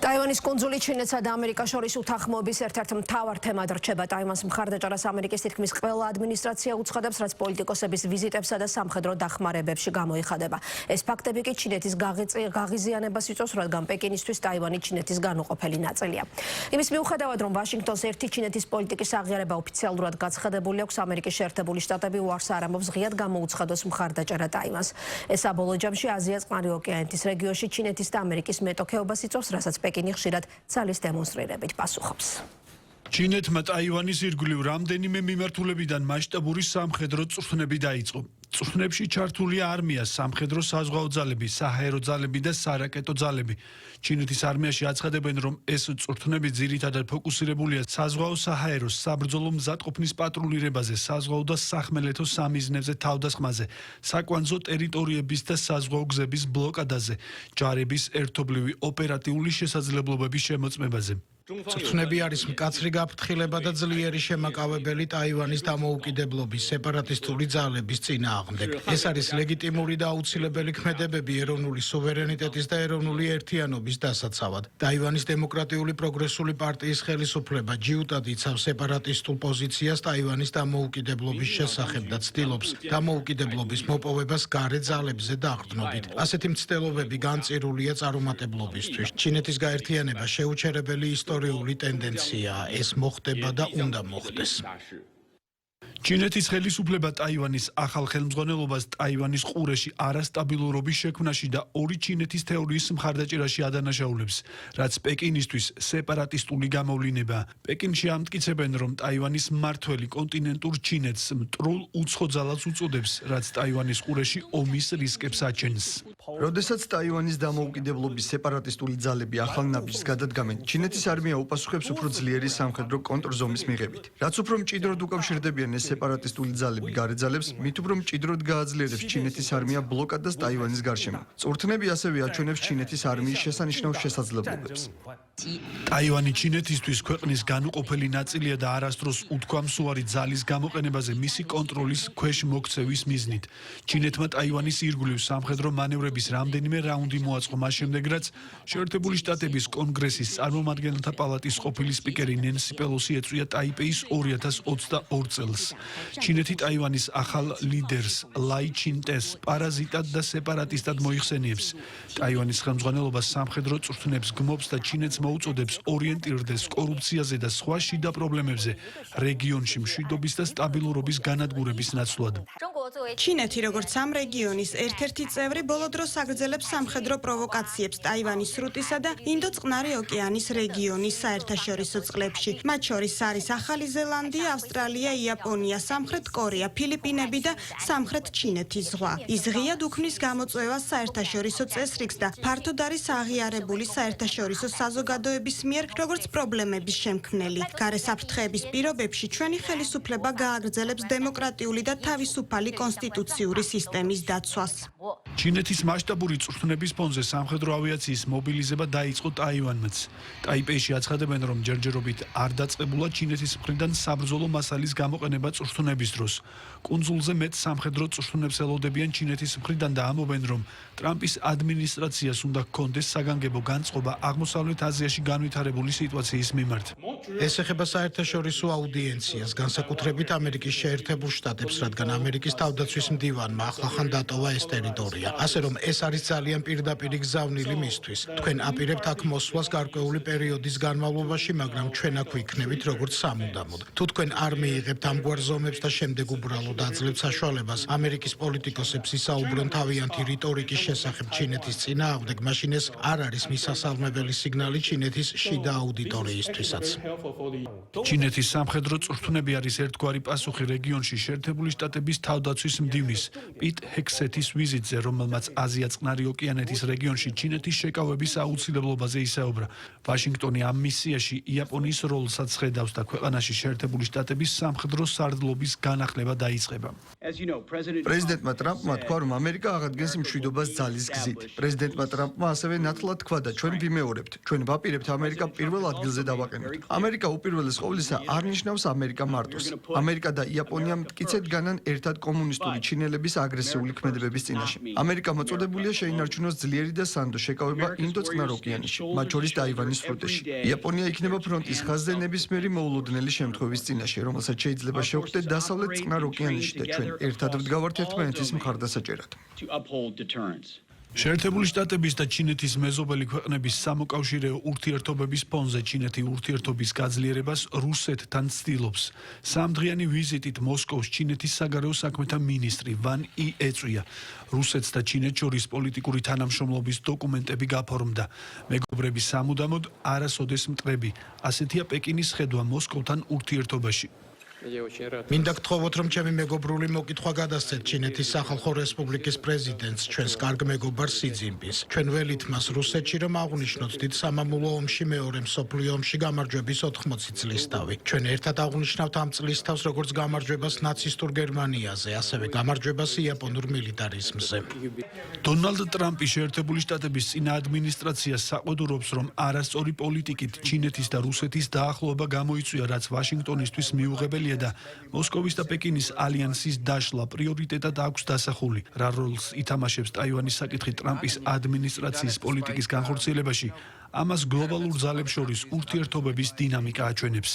ტაივანის კუნძული ჩინეთსა და ამერიკას შორის უთანხმოების ერთ-ერთ მთავარ თემად რჩება. ტაივანს მხარდაჭერას ამერიკის თითქმის ყველა ადმინისტრაცია უცხადებს, რაც პოლიტიკოსების ვიზიტებსა და სამხედრო დახმარებებში გამოიხადება. ეს ფაქტები კი ჩინეთის გაღიზიანებას იწვევს, რადგან პეკინისთვის ტაივანი ჩინეთის განუყოფელი ნაწილია. იმის მიუხედავად, რომ ვაშინგტონს ერთი ჩინეთის პოლიტიკის აღიარება ოფიციალურად გაცხადებული აქვს, ამერიკის შეერთებული შტატები უარს არ ამბობს ღიად გამოუცხადოს მხარდაჭერა ტაივანს. ეს საბოლოო ჯამში აზია-წყნარი ოკეანეთის რეგიონში ჩინეთის და ამერიკის მეტოქეობას იწვევს, რასაც პეკინი ხშირად ძალის დემონსტრირებით პასუხობს. ჩინეთმა ტაივანის ირგვლივ რამდენიმე მიმართულებიდან მასშტაბური სამხედრო წვრთნები დაიწყო. წვრთნებში ჩართულია არმია, სამხედრო საზღვაო ძალები, საჰაერო ძალები და სარაკეტო ძალები. ჩინეთის არმიაში აცხადებენ, რომ ეს წვრთნები ძირითადად ფოკუსირებულია საზღვაო საჰაერო საბრძოლო მზადყოფნის პატრულირებაზე, საზღვაო და სახმელეთო სამიზნებზე თავდასხმაზე, საკვანძო ტერიტორიების და საზღვაო გზების ბლოკადაზე, ჯარების ერთობლივი ოპერატიული შესაძლებლობების შემოწმებაზე. წვრთნები არის მკაცრი გაფრთხილება და ძლიერი შემაკავებელი ტაივანის დამოუკიდებლობის სეპარატისტული ძალების წინააღმდეგ. ეს არის ლეგიტიმური და აუცილებელი ქმედებები ეროვნული სუვერენიტეტის და ეროვნული ერთიანობის დასაცავად. ტაივანის დემოკრატიული პროგრესული პარტიის ხელისუფლება ჯიუტად იცავს სეპარატისტულ პოზიციას ტაივანის დამოუკიდებლობის შესახებ და ცდილობს დამოუკიდებლობის მოპოვებას გარე ძალებზე დაყრდნობით. ასეთი მცდელობები განწირულია წარუმატებლობისთვის. ჩინეთის გაერთიანება შეუჩერებელი ისტორიული ტენდენციაა, ეს მოხდება და უნდა მოხდეს. ჩინეთის ხელისუფლება ტაივანის ახალ ხელმძღვანელობას ტაივანის ყურეში არასტაბილურობის შექმნაში და ორი ჩინეთის თეორიის მხარდაჭერაში ადანაშაულებს, რაც პეკინისთვის სეპარატისტული გამოვლინებაა. პეკინში ამტკიცებენ, რომ ტაივანის მმართველი კონტინენტურ ჩინეთს მტრულ უცხო ძალას უწოდებს, რაც ტაივანის ყურეში ომის რისკებს აჩენს. როდესაც ტაივანის დამოუკიდებლობის სეპარატისტული ძალები ახალ ნაბიჯს გადადგამენ, ჩინეთის არმია უპასუხებს უფრო ძლიერი სამხედრო კონტრზომის მიღებით. რაც უფრო მჭიდროდ უკავშირდებიან ეს სეპარატისტული ძალები გარე ძალებს, მით უფრო მჭიდროდ გააძლიერებს ჩინეთის არმია ბლოკადას ტაივანის გარშემო. წვრთნები ასევე აჩვენებს ჩინეთის არმიის შესანიშნავ შესაძლებლობებს. ტაივანი ჩინეთისთვის ქვეყნის განუყოფელი ნაწილია და არასდროს უთქვამსუარი ძალის გამოყენებაზე მისი კონტროლის ქვეშ მოქცევის მიზნით. ჩინეთმა ტაივანის ირგვლივ სამხედრო მანევრების რამდენიმე რაუნდი მოაწყო მას შემდეგ, რაც შეერთებული შტატების კონგრესის წარმომადგენელთა პალატის ყოფილი სპიკერი ნენსი პელოსი ეწვია ტაიპეის 2022 წელს. ჩინეთი ტაივანის ახალ ლიდერს ლაი ჩინტეს პარაზიტად და სეპარატისტად მოიხსენიებს. ტაივანის ხელმძღვანელობა სამხედრო წვრთნებს გმობს და ჩინეთს მოუწოდებს ორიენტირდეს კორუფციაზე და სხვა შიდა პრობლემებზე რეგიონში მშვიდობის და სტაბილურობის განადგურების ნაცვლად. ჩინეთი, როგორც ამ რეგიონის ერთ-ერთი წევრი, ბოლო დროს აგრძელებს სამხედრო პროვოკაციებს ტაივანის სრუტისა და ინდო-წყნარი ოკეანის რეგიონის საერთაშორისო წყლებში. მათ შორის არის ახალი ზელანდია, ავსტრალია, იაპონია, სამხრეთ კორეა, ფილიპინები და სამხრეთ ჩინეთის ზღვა. ის ღიად უქმნის გამოწვევას საერთაშორისო წესრიგს და ფართოდ არის აღიარებული საერთაშორისო საზოგადოების მიერ, როგორც პრობლემების შემქმნელი. გარესაფრთხეების პირობებში ჩვენი ხელისუფლება გააგრძელებს დემოკრატიული და თავისუფალი კონსტიტუციური სისტემის დაცვას. ჩინეთის მასშტაბური წვრთნების ფონზე სამხედრო ავიაციის მობილიზება დაიწყო ტაივანმაც. ტაიპეიში აცხადებენ, რომ ჯერჯერობით არ დაწყებულა ჩინეთის მხრიდან საბრძოლო მასალის გამოყენება წვრთნების დროს. კუნძულზე მეტ სამხედრო წვრთნებს ელოდებიან ჩინეთის მხრიდან და ამბობენ, რომ ტრამპის ადმინისტრაციას უნდა ჰქონდეს საგანგებო განწყობა აღმოსავლეთ აზიაში განვითარებული სიტუაციის მიმართ. ეს ეხება საერთაშორისო აუდიენციას, განსაკუთრებით ამერიკის შეერთებულ შტატებს, რადგან ამერიკის თავდაცვის მდივანმა ახლახან დატოვა ეს ტერიტორია. ასე რომ ეს არის ძალიან პირდაპირი გზავნილი მისთვის. თქვენ აპირებთ აქ მოსვლას გარკვეული პერიოდის განმავლობაში, მაგრამ ჩვენ აქ ვიქნებით როგორც სამუდამოდ. თუ თქვენ არ მიიღებთ ამგვარ ზომებს და შემდეგ უბრალოდ აძლევთ საშუალებას ამერიკის პოლიტიკოსებს ისაუბრონ თავიანთი რიტორიკის შესახებ ჩინეთის წინააღმდეგ, მაშინ ეს არ არის მისასალმებელი სიგნალი ჩინეთის შიდა აუდიტორიისთვისაც. ჩინეთის სამხედრო წვრთნები არის ერთგვარი პასუხი რეგიონში შეერთებული შტატების თავდაცვის მდივნის პიტ ჰექსეთის ვიზიტზე, რომელმაც აზია-წყნარი ოკეანეთის რეგიონში ჩინეთის შეკავების აუცილებლობაზე ისაუბრა. ვაშინგტონი ამ მისიაში იაპონიის როლსაც ხედავს და ქვეყანაში შეერთებული შტატების სამხედრო სარდლობის განახლება დაიწყება. პრეზიდენტმა ტრამპმა თქვა, რომ ამერიკა აღადგენს მშვიდობას ძალის გზით. პრეზიდენტმა ტრამპმა ასევე ნათლად თქვა და ჩვენ ვიმეორებთ, ჩვენ ვაპირებთ ამერიკა პირველ ადგილზე დავაყენოთ. ამერიკა უპირველეს ყოვლისა არ ნიშნავს ამერიკა მარტოს. ამერიკა და იაპონია მტკიცედ განან ერთად კომუნიკაციას კომუნისტური ჩინელების აგრესიული ქმედებების წინაშე. ამერიკა მოწოდებულია შეინარჩუნოს ძლიერი და სანდო შეკავება ინდო-წყნარ ოკეანეში, მათ შორის ტაივანის სრუტეში. იაპონია იქნება ფრონტის ხაზზე ნებისმიერი მოულოდნელი შემთხვევის წინაშე, რომელსაც შეიძლება შევხვდეთ დასავლეთ წყნარ ოკეანეში და ჩვენ ერთად ვდგავართ ერთმანეთის მხარდასაჭერად. შეერთებული შტატების და ჩინეთის მეზობელი ქვეყნების სამოკავშირეო ურთიერთობების ფონზე ჩინეთი ურთიერთობის გაძლიერებას რუსეთთან ცდილობს. Სამდღიანი ვიზიტით მოსკოვს ჩინეთის საგარეო საქმეთა მინისტრი ვან ი ეწვია. რუსეთს და ჩინეთს შორის პოლიტიკური თანამშრომლობის დოკუმენტები გაფორმდა. მეგობრები სამუდამოდ არასოდეს მტრები. ასეთია პეკინის ხედვა მოსკოვთან ურთიერთობაში. მინდა გთხოვოთ, რომ ჩემი მეგობრული მოკითხვა გადასცეთ ჩინეთის სახალხო რესპუბლიკის პრეზიდენტს, ჩვენს კარგ მეგობარ სი ძინპინს. ჩვენ ველით მას რუსეთში, რომ აღვნიშნოთ დიდ სამამულო ომში მეორე მსოფლიო ომში გამარჯვების 80 წლისთავი. ჩვენ ერთად აღვნიშნავთ ამ წლისთავს როგორც გამარჯვებას ნაცისტურ გერმანიაზე, ასევე გამარჯვებას იაპონურ მილიტარიზმზე. დონალდ ტრამპი შეერთებული შტატების წინა ადმინისტრაციას საყვედურობს, რომ არასწორი პოლიტიკით ჩინეთის და რუსეთის დაახლოება გამოიწვია, რაც ვაშინგტონისთვის მიუღებელია და მოსკოვის და პეკინის ალიანსის დაშლა პრიორიტეტად აქვს დასახული. რა როლს ითამაშებს ტაივანის საკითხი ტრამპის ადმინისტრაციის პოლიტიკის განხორციელებაში, ამას გლობალურ ძალებს შორის ურთიერთობების დინამიკა აჩვენებს.